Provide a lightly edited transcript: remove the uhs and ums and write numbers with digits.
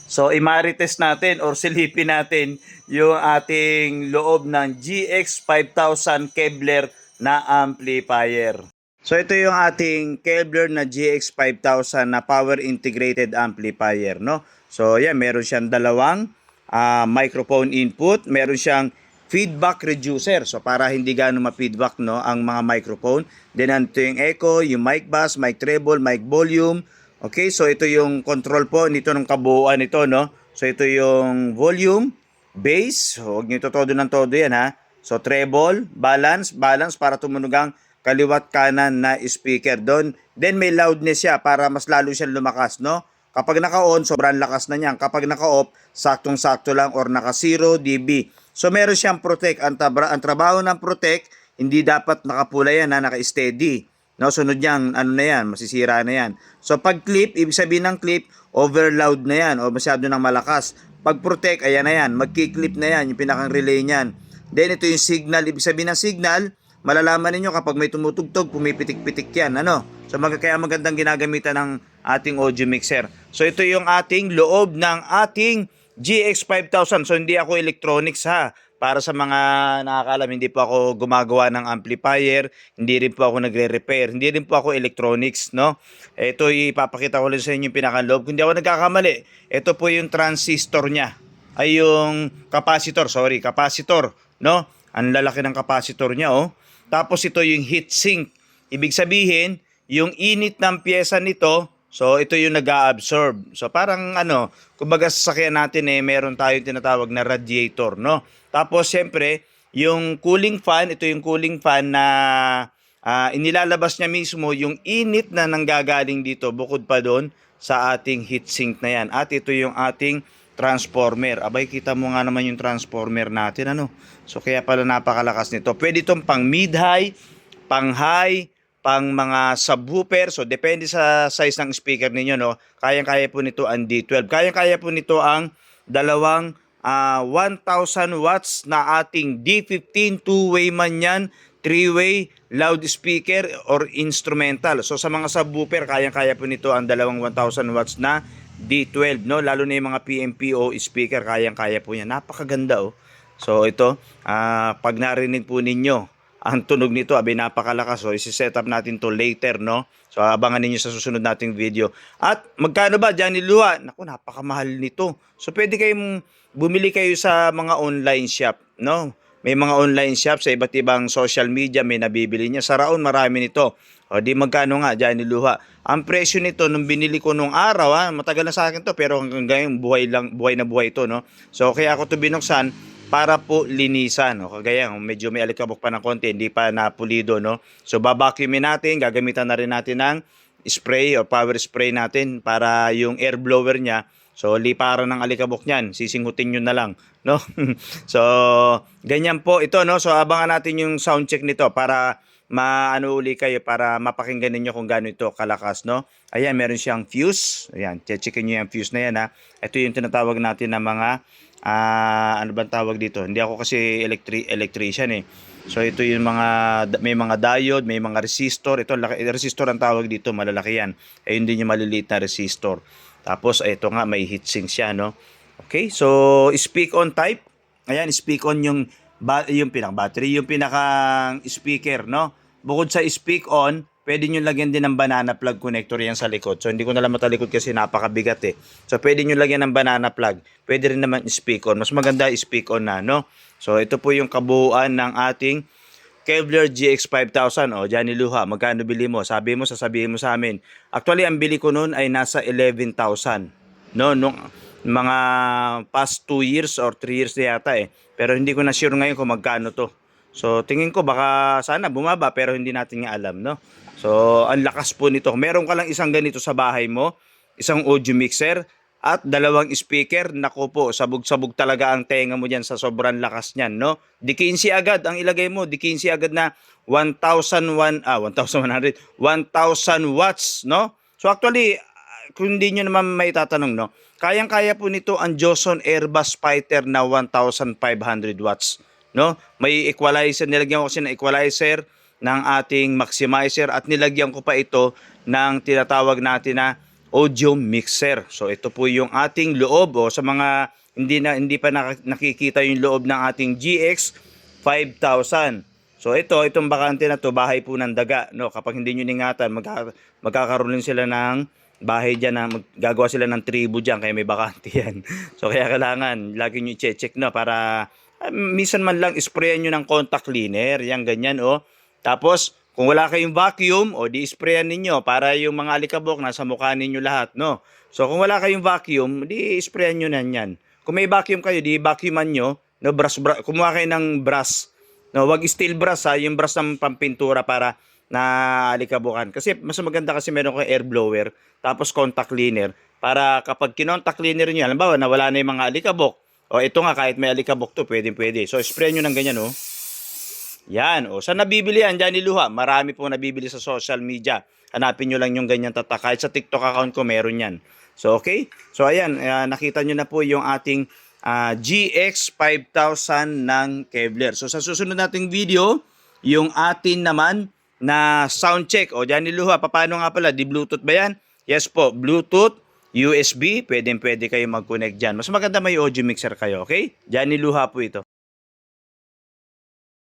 So, i-marites natin or silipin natin yung ating loob ng GX 5000 Kevlar na amplifier. So, ito yung ating Kevlar na GX 5000 na power integrated amplifier, no? So, yan, meron siyang dalawang microphone input, meron siyang feedback reducer. So, para hindi gaano ma-feedback, no, ang mga microphone. Then, ito yung echo, yung mic bass, mic treble, mic volume. Okay, so ito yung control po nito ng kabuuan nito, no? So ito yung volume, bass, huwag niyo ito todo ng todo yan, ha? So treble, balance para tumunog ang kaliwat kanan na speaker doon. Then may loudness siya para mas lalo siyang lumakas, no? Kapag naka-on, sobrang lakas na niyan. Kapag naka-off, saktong-sakto lang or naka 0 dB. So meron siyang protect. Ang trabaho ng protect, hindi dapat nakapula yan, ha? Naka-steady. No, sunod niyan, ano na yan, masisira na yan. So pag clip, ibig sabihin ng clip, overloud na yan o masyado nang malakas. Pag protect, ayan na yan, magki-clip na yan, yung pinakang relay niyan. Then ito yung signal, ibig sabihin ng signal, malalaman niyo kapag may tumutugtog, pumipitik-pitik yan, ano? So kaya magandang ginagamitan ng ating audio mixer. So ito yung ating loob ng ating GX 5000. So hindi ako electronics, ha. Para sa mga nakakaalam, hindi po ako gumagawa ng amplifier, hindi rin po ako nagre-repair, hindi rin po ako electronics, no? Ito ipapakita ko lang sa inyo yung pinakaloob. Kung hindi ako nagkakamali, ito po yung transistor niya. Ay yung capacitor, no? Ang lalaki ng capacitor niya, oh. Tapos ito yung heatsink. Ibig sabihin, yung init ng pyesa nito, so ito yung nag-a-absorb. So parang ano, kumbaga sa sasakyan natin meron tayong tinatawag na radiator, no? Tapos siyempre, yung cooling fan, ito yung cooling fan na inilalabas niya mismo yung init na nanggagaling dito bukod pa doon sa ating heatsink na yan. At ito yung ating transformer. Abay, kita mo nga naman yung transformer natin, ano? So kaya pala napakalakas nito. Pwede itong pang mid-high, pang high, pang mga subwoofer. So depende sa size ng speaker ninyo, no? Kayang-kaya po nito ang D12. Kayang-kaya po nito ang dalawang 1,000 watts na ating D15 two-way man yan, three-way loudspeaker or instrumental. So sa mga subwoofer, kayang-kaya po nito ang dalawang 1,000 watts na D12, no? Lalo na yung mga PMPO speaker, kayang-kaya po yan. Napakaganda, oh. So ito, pag narinig po ninyo ang tunog nito, abay napakalakas. So isi-set up natin to later, no? So abangan niyo sa susunod nating video. At magkano ba Johnny Lua? Naku, napakamahal nito. So pwede kayong bumili kayo sa mga online shop, no? May mga online shop sa iba't ibang social media, may nabibili niya. Sa Raon, marami nito. O di magkano nga, Johnny Luha. Ang presyo nito nung binili ko nung araw, matagal na sa akin to, pero hanggang ngayon buhay na buhay ito, no? So kaya ako to binuksan para po linisan, no? Kagaya medyo may alikabok pa ng konti, hindi pa napulido, no? So babacuumin natin, gagamitan na rin natin ng spray o power spray natin para yung air blower niya. So liparan ng alikabok niyan, sisingutin nyo na lang, no? So ganyan po ito, no? So abangan natin yung sound check nito para maano uli kayo, para mapakinggan niyo kung gaano ito kalakas, no? Ayan, meron siyang fuse. Ayan, checkin niyo yung fuse na yan, ha. Ito yung tinatawag natin na mga ano bang tawag dito? Hindi ako kasi electrician, eh. So ito yung mga may mga diode, may mga resistor. Ito resistor ang tawag dito, malalaki yan. Ayun din yung maliliit na resistor. Tapos ito nga may heatsink siya, no? Okay, so speak on type. Ayan, speak on yung pinaka-battery, yung pinakang speaker, no? Bukod sa speak on, pwede nyo lagyan din ng banana plug connector yan sa likod. So hindi ko na lang matalikod kasi napakabigat, eh. So pwede nyo lagyan ng banana plug. Pwede rin naman speak on. Mas maganda speak on na, no? So ito po yung kabuuan ng ating Kevlar GX 5000. O, Johnny Luha, magkano bili mo? Sasabihin mo sa amin. Actually, ang bili ko noon ay nasa 11,000. No, nung mga past 2 years or 3 years na yata, eh. Pero hindi ko na sure ngayon kung magkano to. So, tingin ko baka sana bumaba pero hindi natin nga alam, no? So, ang lakas po nito. Meron ka lang isang ganito sa bahay mo, isang audio mixer, at dalawang speaker. Naku po, sabog-sabog talaga ang tenga mo dyan sa sobrang lakas niyan, no? Di 15 agad ang ilagay mo, di 15 agad na 1,100 watts, no? So actually, kung hindi nyo naman may tatanong, no? Kayang-kaya po nito ang Joson Airbus Fighter na 1,500 watts, no? May equalizer, nilagyan ko kasi ng equalizer ng ating maximizer at nilagyan ko pa ito ng tinatawag natin na audio mixer. So ito po yung ating loob o sa mga hindi pa nakikita yung loob ng ating GX 5000. So itong bakante na to, bahay po ng daga, no. Kapag hindi niyo ingatan, magkakaroon din sila ng bahay diyan, na gagawa sila ng tribo diyan, kaya may bakante yan. So kaya kailangan lagi niyo i-check, no, para minsan man lang sprayan niyo ng contact cleaner, yan ganyan, oh. Tapos kung wala kayong vacuum, o di sprayan ninyo para yung mga alikabok nasa mukha ninyo lahat, no? So kung wala kayong vacuum, di sprayan nyo na yan. Kung may vacuum kayo, di vacuuman nyo, no, kumuha kayo ng brush. No, wag steel brush, ha, yung brush ng pampintura para na alikabukan. Kasi mas maganda kasi meron kayong air blower, tapos contact cleaner, para kapag kinontact cleaner nyo, halimbawa nawala na yung mga alikabok, o ito nga, kahit may alikabok to, pwede. So spray nyo ng ganyan, oh. Yan, o. Saan nabibili yan? Johnny Luha. Marami pong nabibili sa social media. Hanapin nyo lang yung ganyan tatak. Kahit sa TikTok account ko, meron yan. So, okay? So, ayan. Nakita nyo na po yung ating GX 5000 ng Kevlar. So, sa susunod nating video, yung atin naman na sound check. O, Johnny Luha, paano nga pala? Di Bluetooth ba yan? Yes po, Bluetooth, USB, pwede kayo mag-connect dyan. Mas maganda may audio mixer kayo, okay? Johnny Luha po ito.